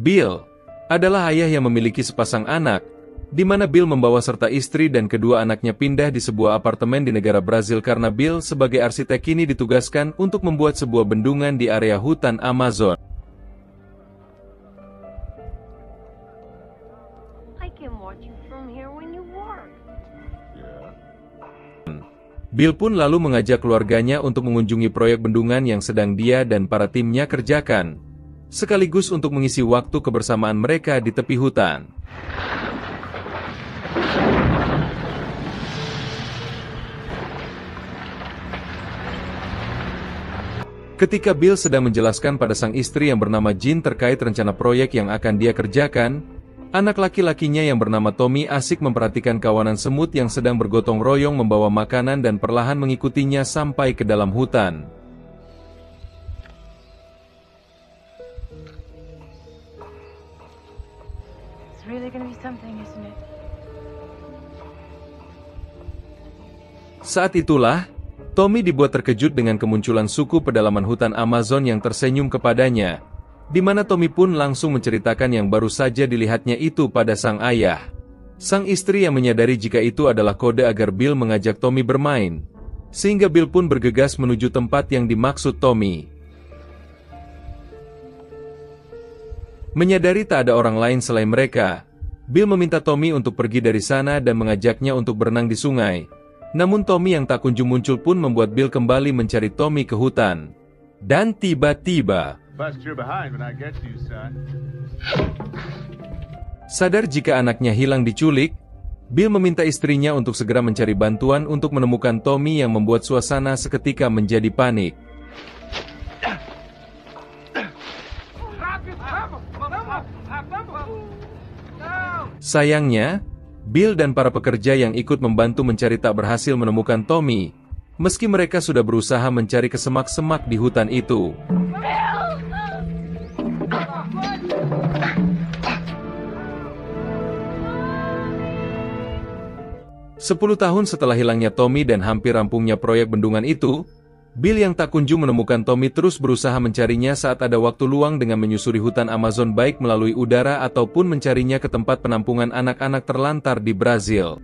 Bill adalah ayah yang memiliki sepasang anak, di mana Bill membawa serta istri dan kedua anaknya pindah di sebuah apartemen di negara Brazil karena Bill sebagai arsitek kini ditugaskan untuk membuat sebuah bendungan di area hutan Amazon. Bill pun lalu mengajak keluarganya untuk mengunjungi proyek bendungan yang sedang dia dan para timnya kerjakan, sekaligus untuk mengisi waktu kebersamaan mereka di tepi hutan. Ketika Bill sedang menjelaskan pada sang istri yang bernama Jean terkait rencana proyek yang akan dia kerjakan, anak laki-lakinya yang bernama Tommy asik memperhatikan kawanan semut yang sedang bergotong royong membawa makanan dan perlahan mengikutinya sampai ke dalam hutan. Saat itulah, Tommy dibuat terkejut dengan kemunculan suku pedalaman hutan Amazon yang tersenyum kepadanya, di mana Tommy pun langsung menceritakan yang baru saja dilihatnya itu pada sang ayah. Sang istri yang menyadari jika itu adalah kode agar Bill mengajak Tommy bermain, sehingga Bill pun bergegas menuju tempat yang dimaksud Tommy. Menyadari tak ada orang lain selain mereka, Bill meminta Tommy untuk pergi dari sana dan mengajaknya untuk berenang di sungai. Namun Tommy yang tak kunjung muncul pun membuat Bill kembali mencari Tommy ke hutan. Dan tiba-tiba, sadar jika anaknya hilang diculik, Bill meminta istrinya untuk segera mencari bantuan untuk menemukan Tommy yang membuat suasana seketika menjadi panik. Sayangnya, Bill dan para pekerja yang ikut membantu mencari tak berhasil menemukan Tommy, meski mereka sudah berusaha mencari ke semak-semak di hutan itu. 10 tahun setelah hilangnya Tommy dan hampir rampungnya proyek bendungan itu, Bill yang tak kunjung menemukan Tommy terus berusaha mencarinya saat ada waktu luang dengan menyusuri hutan Amazon baik melalui udara ataupun mencarinya ke tempat penampungan anak-anak terlantar di Brazil.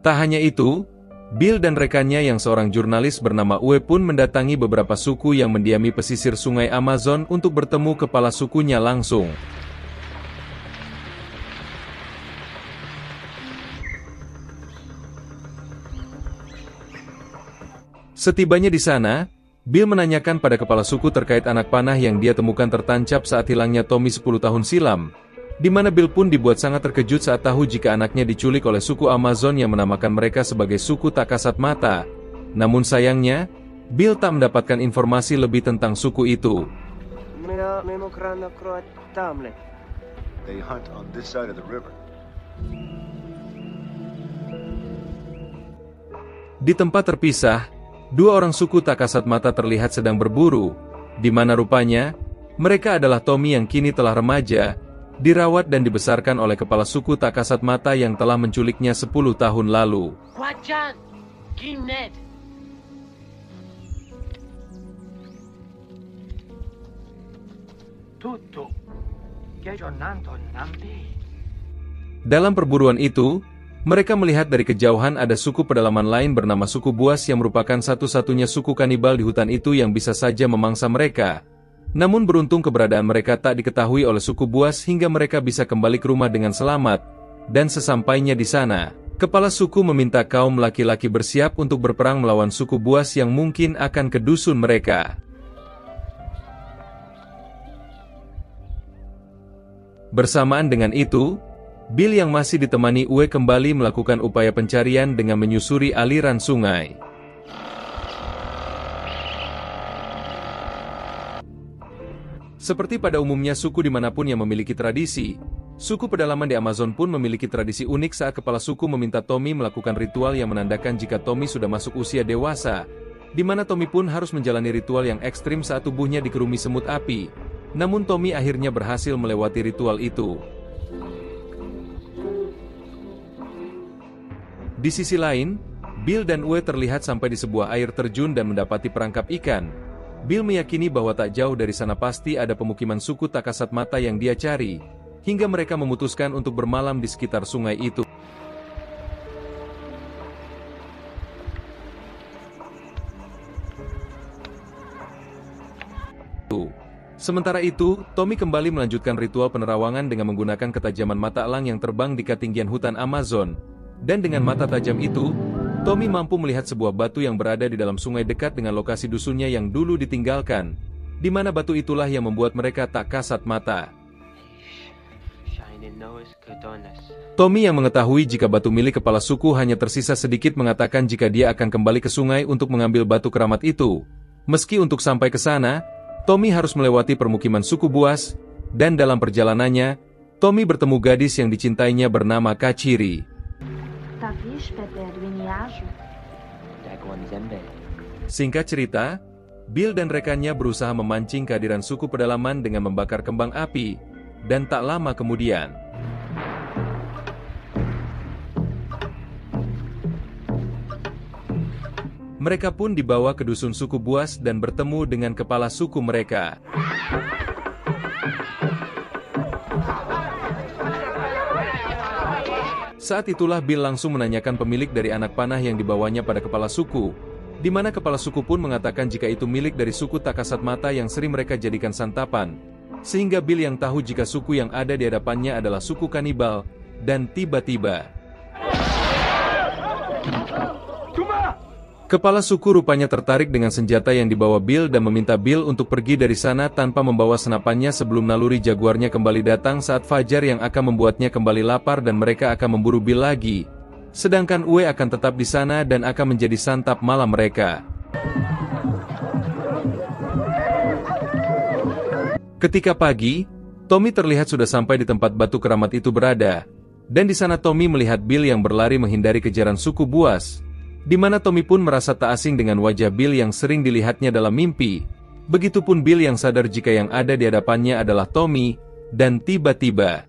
Tak hanya itu, Bill dan rekannya yang seorang jurnalis bernama Uwe pun mendatangi beberapa suku yang mendiami pesisir sungai Amazon untuk bertemu kepala sukunya langsung. Setibanya di sana, Bill menanyakan pada kepala suku terkait anak panah yang dia temukan tertancap saat hilangnya Tommy 10 tahun silam, di mana Bill pun dibuat sangat terkejut saat tahu jika anaknya diculik oleh suku Amazon yang menamakan mereka sebagai suku tak kasat mata. Namun sayangnya, Bill tak mendapatkan informasi lebih tentang suku itu. Di tempat terpisah, dua orang suku tak kasat mata terlihat sedang berburu, di mana rupanya, mereka adalah Tommy yang kini telah remaja, dirawat dan dibesarkan oleh kepala suku tak kasat mata yang telah menculiknya 10 tahun lalu. Dalam perburuan itu, mereka melihat dari kejauhan ada suku pedalaman lain bernama suku Buas yang merupakan satu-satunya suku kanibal di hutan itu yang bisa saja memangsa mereka. Namun beruntung keberadaan mereka tak diketahui oleh suku Buas hingga mereka bisa kembali ke rumah dengan selamat. Dan sesampainya di sana, kepala suku meminta kaum laki-laki bersiap untuk berperang melawan suku Buas yang mungkin akan ke dusun mereka. Bersamaan dengan itu, Bill yang masih ditemani Uwe kembali melakukan upaya pencarian dengan menyusuri aliran sungai. Seperti pada umumnya suku dimanapun yang memiliki tradisi, suku pedalaman di Amazon pun memiliki tradisi unik saat kepala suku meminta Tommy melakukan ritual yang menandakan jika Tommy sudah masuk usia dewasa, di mana Tommy pun harus menjalani ritual yang ekstrim saat tubuhnya dikerumi semut api. Namun Tommy akhirnya berhasil melewati ritual itu. Di sisi lain, Bill dan Uwe terlihat sampai di sebuah air terjun dan mendapati perangkap ikan. Bill meyakini bahwa tak jauh dari sana pasti ada pemukiman suku tak kasat mata yang dia cari, hingga mereka memutuskan untuk bermalam di sekitar sungai itu. Sementara itu, Tommy kembali melanjutkan ritual penerawangan dengan menggunakan ketajaman mata elang yang terbang di ketinggian hutan Amazon. Dan dengan mata tajam itu, Tommy mampu melihat sebuah batu yang berada di dalam sungai dekat dengan lokasi dusunnya yang dulu ditinggalkan, di mana batu itulah yang membuat mereka tak kasat mata. Tommy yang mengetahui jika batu milik kepala suku hanya tersisa sedikit mengatakan jika dia akan kembali ke sungai untuk mengambil batu keramat itu. Meski untuk sampai ke sana, Tommy harus melewati permukiman suku buas, dan dalam perjalanannya, Tommy bertemu gadis yang dicintainya bernama Kachiri. Singkat cerita, Bill dan rekannya berusaha memancing kehadiran suku pedalaman dengan membakar kembang api, dan tak lama kemudian, mereka pun dibawa ke dusun suku buas dan bertemu dengan kepala suku mereka. Saat itulah Bill langsung menanyakan pemilik dari anak panah yang dibawanya pada kepala suku, di mana kepala suku pun mengatakan jika itu milik dari suku tak kasat mata yang sering mereka jadikan santapan, sehingga Bill yang tahu jika suku yang ada di hadapannya adalah suku kanibal, dan tiba-tiba kepala suku rupanya tertarik dengan senjata yang dibawa Bill dan meminta Bill untuk pergi dari sana tanpa membawa senapannya sebelum naluri jaguarnya kembali datang saat fajar yang akan membuatnya kembali lapar dan mereka akan memburu Bill lagi. Sedangkan Uwe akan tetap di sana dan akan menjadi santap malam mereka. Ketika pagi, Tommy terlihat sudah sampai di tempat batu keramat itu berada, dan di sana Tommy melihat Bill yang berlari menghindari kejaran suku buas, di mana Tommy pun merasa tak asing dengan wajah Bill yang sering dilihatnya dalam mimpi. Begitupun Bill yang sadar jika yang ada di hadapannya adalah Tommy, dan tiba-tiba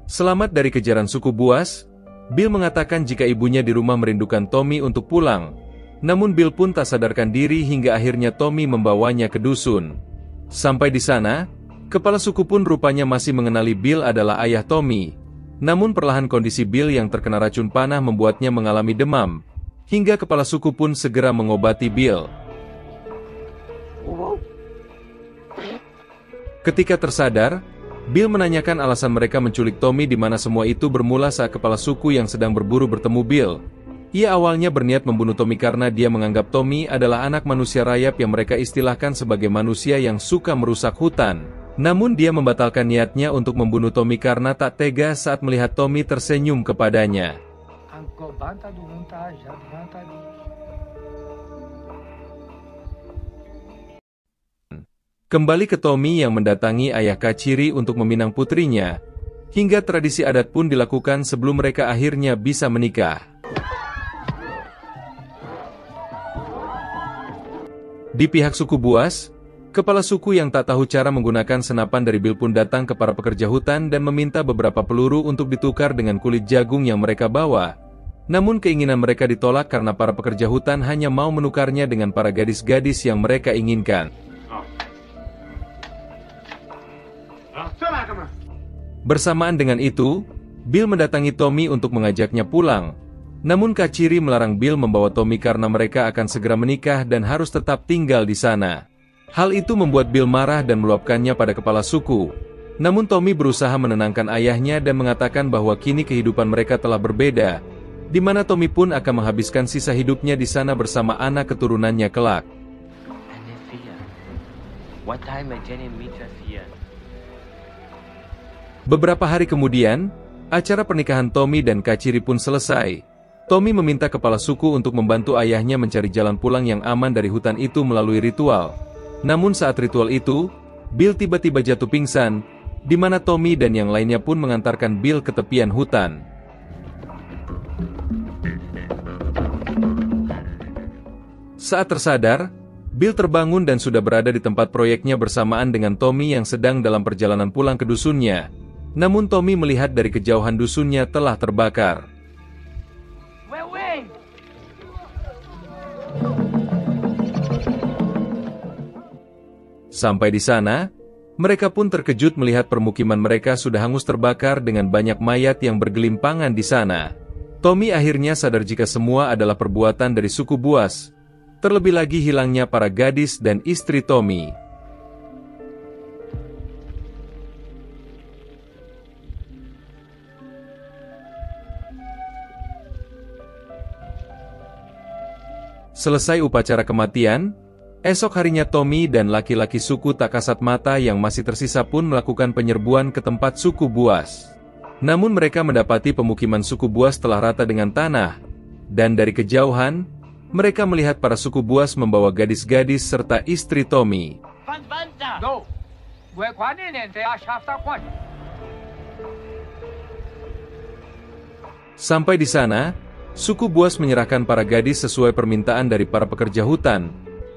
selamat dari kejaran suku buas, Bill mengatakan jika ibunya di rumah merindukan Tommy untuk pulang. Namun Bill pun tak sadarkan diri hingga akhirnya Tommy membawanya ke dusun. Sampai di sana, kepala suku pun rupanya masih mengenali Bill adalah ayah Tommy. Namun perlahan kondisi Bill yang terkena racun panah membuatnya mengalami demam, hingga kepala suku pun segera mengobati Bill. Ketika tersadar, Bill menanyakan alasan mereka menculik Tommy di mana semua itu bermula saat kepala suku yang sedang berburu bertemu Bill. Ia awalnya berniat membunuh Tommy karena dia menganggap Tommy adalah anak manusia rayap yang mereka istilahkan sebagai manusia yang suka merusak hutan. Namun dia membatalkan niatnya untuk membunuh Tommy karena tak tega saat melihat Tommy tersenyum kepadanya. Kembali ke Tommy yang mendatangi ayah Kachiri untuk meminang putrinya, hingga tradisi adat pun dilakukan sebelum mereka akhirnya bisa menikah. Di pihak suku buas, kepala suku yang tak tahu cara menggunakan senapan dari Bill pun datang ke para pekerja hutan dan meminta beberapa peluru untuk ditukar dengan kulit jagung yang mereka bawa. Namun keinginan mereka ditolak karena para pekerja hutan hanya mau menukarnya dengan para gadis-gadis yang mereka inginkan. Bersamaan dengan itu, Bill mendatangi Tommy untuk mengajaknya pulang. Namun Kachiri melarang Bill membawa Tommy karena mereka akan segera menikah dan harus tetap tinggal di sana. Hal itu membuat Bill marah dan meluapkannya pada kepala suku. Namun Tommy berusaha menenangkan ayahnya dan mengatakan bahwa kini kehidupan mereka telah berbeda, di mana Tommy pun akan menghabiskan sisa hidupnya di sana bersama anak keturunannya kelak. Beberapa hari kemudian, acara pernikahan Tommy dan Kachiri pun selesai. Tommy meminta kepala suku untuk membantu ayahnya mencari jalan pulang yang aman dari hutan itu melalui ritual. Namun saat ritual itu, Bill tiba-tiba jatuh pingsan, di mana Tommy dan yang lainnya pun mengantarkan Bill ke tepian hutan. Saat tersadar, Bill terbangun dan sudah berada di tempat proyeknya bersamaan dengan Tommy yang sedang dalam perjalanan pulang ke dusunnya. Namun Tommy melihat dari kejauhan dusunnya telah terbakar. Sampai di sana, mereka pun terkejut melihat permukiman mereka sudah hangus terbakar dengan banyak mayat yang bergelimpangan di sana. Tommy akhirnya sadar jika semua adalah perbuatan dari suku buas. Terlebih lagi hilangnya para gadis dan istri Tommy. Selesai upacara kematian, esok harinya Tommy dan laki-laki suku tak kasat mata yang masih tersisa pun melakukan penyerbuan ke tempat suku buas. Namun mereka mendapati pemukiman suku buas telah rata dengan tanah, dan dari kejauhan, mereka melihat para suku buas membawa gadis-gadis serta istri Tommy. Sampai di sana, suku buas menyerahkan para gadis sesuai permintaan dari para pekerja hutan,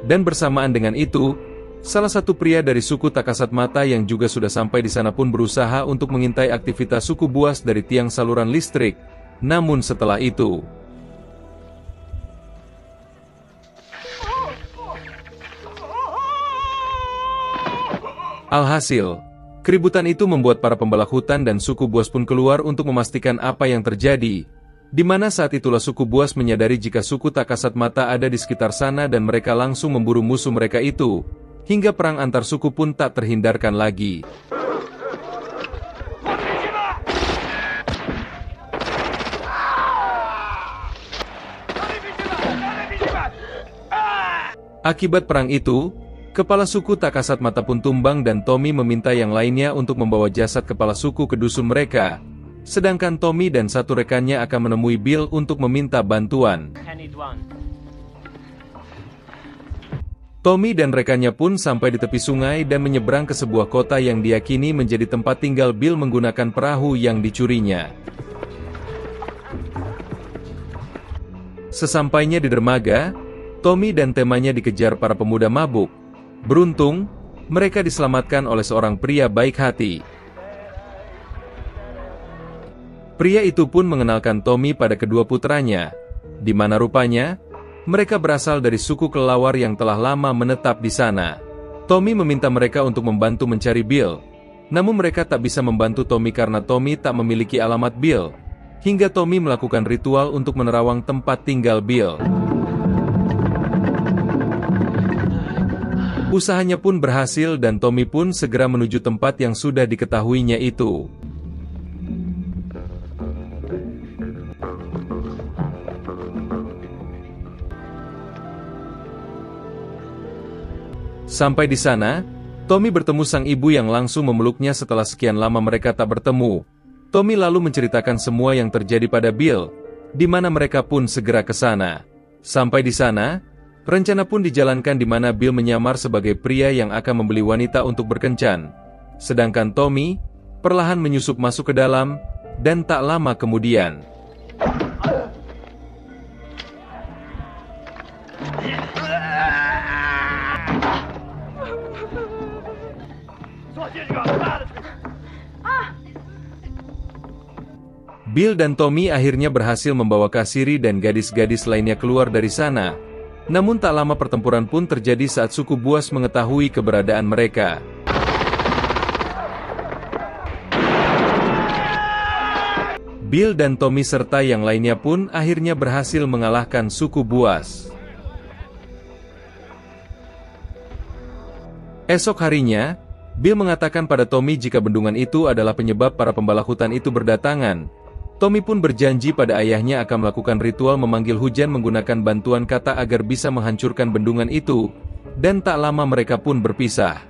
dan bersamaan dengan itu, salah satu pria dari suku tak kasat mata yang juga sudah sampai di sana pun berusaha untuk mengintai aktivitas suku buas dari tiang saluran listrik. Namun setelah itu, alhasil, keributan itu membuat para pembelak hutan dan suku buas pun keluar untuk memastikan apa yang terjadi. Di mana saat itulah suku buas menyadari jika suku tak kasat mata ada di sekitar sana dan mereka langsung memburu musuh mereka itu. Hingga perang antar suku pun tak terhindarkan lagi. Akibat perang itu, kepala suku tak kasat mata pun tumbang dan Tommy meminta yang lainnya untuk membawa jasad kepala suku ke dusun mereka. Sedangkan Tommy dan satu rekannya akan menemui Bill untuk meminta bantuan. Tommy dan rekannya pun sampai di tepi sungai dan menyeberang ke sebuah kota yang diyakini menjadi tempat tinggal Bill menggunakan perahu yang dicurinya. Sesampainya di dermaga, Tommy dan temannya dikejar para pemuda mabuk. Beruntung, mereka diselamatkan oleh seorang pria baik hati. Pria itu pun mengenalkan Tommy pada kedua putranya, di mana rupanya, mereka berasal dari suku kelelawar yang telah lama menetap di sana. Tommy meminta mereka untuk membantu mencari Bill, namun mereka tak bisa membantu Tommy karena Tommy tak memiliki alamat Bill, hingga Tommy melakukan ritual untuk menerawang tempat tinggal Bill. Usahanya pun berhasil dan Tommy pun segera menuju tempat yang sudah diketahuinya itu. Sampai di sana, Tommy bertemu sang ibu yang langsung memeluknya setelah sekian lama mereka tak bertemu. Tommy lalu menceritakan semua yang terjadi pada Bill, di mana mereka pun segera ke sana. Sampai di sana, rencana pun dijalankan di mana Bill menyamar sebagai pria yang akan membeli wanita untuk berkencan. Sedangkan Tommy perlahan menyusup masuk ke dalam, dan tak lama kemudian, Bill dan Tommy akhirnya berhasil membawa Kasiri dan gadis-gadis lainnya keluar dari sana. Namun tak lama pertempuran pun terjadi saat suku buas mengetahui keberadaan mereka. Bill dan Tommy serta yang lainnya pun akhirnya berhasil mengalahkan suku buas. Esok harinya, Bill mengatakan pada Tommy jika bendungan itu adalah penyebab para pembala hutan itu berdatangan. Tommy pun berjanji pada ayahnya akan melakukan ritual memanggil hujan menggunakan bantuan kata agar bisa menghancurkan bendungan itu, dan tak lama mereka pun berpisah.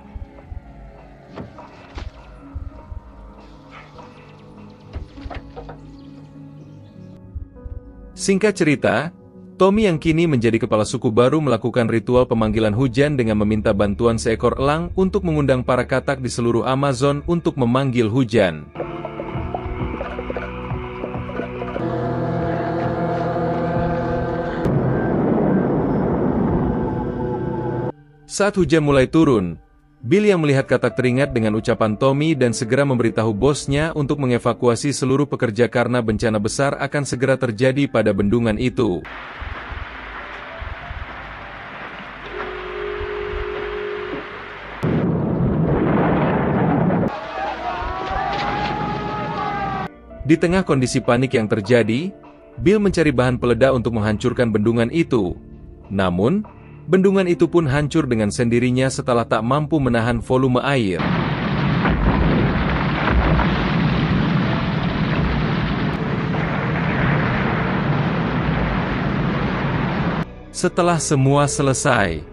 Singkat cerita, Tommy yang kini menjadi kepala suku baru melakukan ritual pemanggilan hujan dengan meminta bantuan seekor elang untuk mengundang para katak di seluruh Amazon untuk memanggil hujan. Saat hujan mulai turun, Bill yang melihat katak teringat dengan ucapan Tommy dan segera memberitahu bosnya untuk mengevakuasi seluruh pekerja karena bencana besar akan segera terjadi pada bendungan itu. Di tengah kondisi panik yang terjadi, Bill mencari bahan peledak untuk menghancurkan bendungan itu. Namun, bendungan itu pun hancur dengan sendirinya setelah tak mampu menahan volume air. Setelah semua selesai,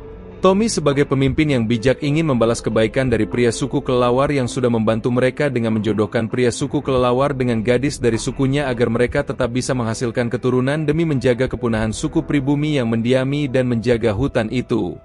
Tommy sebagai pemimpin yang bijak ingin membalas kebaikan dari pria suku kelelawar yang sudah membantu mereka dengan menjodohkan pria suku kelelawar dengan gadis dari sukunya agar mereka tetap bisa menghasilkan keturunan demi menjaga kepunahan suku pribumi yang mendiami dan menjaga hutan itu.